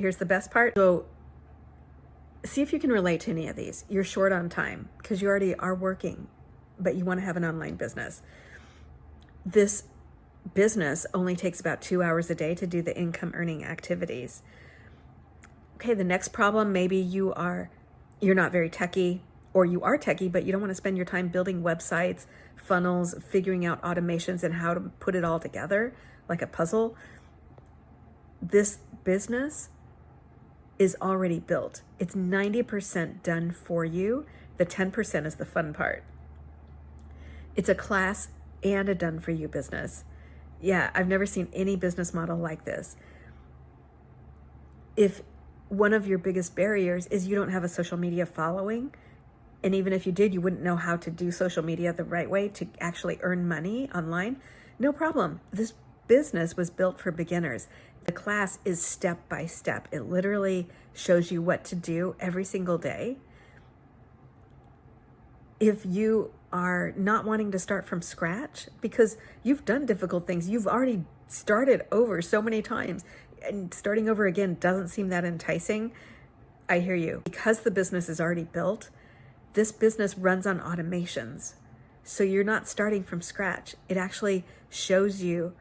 Here's the best part. So see if you can relate to any of these. You're short on time because you already are working, but you want to have an online business. This business only takes about 2 hours a day to do the income earning activities. Okay, the next problem, maybe you're not very techie, or you are techie, but you don't want to spend your time building websites, funnels, figuring out automations and how to put it all together like a puzzle. This business is already built. It's 90% done for you. The 10% is the fun part. It's a class and a done for you business. Yeah, I've never seen any business model like this. If one of your biggest barriers is you don't have a social media following, and even if you did, you wouldn't know how to do social media the right way to actually earn money online, no problem. This business was built for beginners. The class is step by step. It literally shows you what to do every single day. If you are not wanting to start from scratch because you've done difficult things, you've already started over so many times, and starting over again doesn't seem that enticing, I hear you. Because the business is already built, this business runs on automations. So you're not starting from scratch. It actually shows you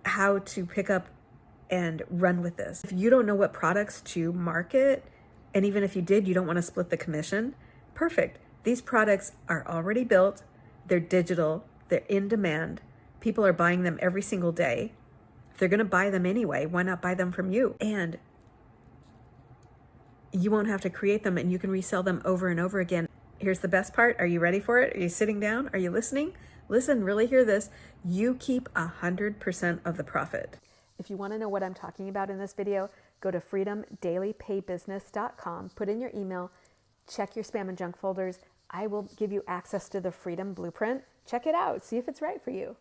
how to pick up and run with this. If you don't know what products to market, and even if you did, you don't want to split the commission, perfect. These products are already built, they're digital, they're in demand, people are buying them every single day. If they're going to buy them anyway, why not buy them from you? And you won't have to create them, and you can resell them over and over again. Here's the best part. Are you ready for it? Are you sitting down? Are you listening? Listen, really hear this. You keep 100% of the profit. If you want to know what I'm talking about in this video, go to freedomdailypaybusiness.com, put in your email, check your spam and junk folders. I will give you access to the Freedom Blueprint. Check it out. See if it's right for you.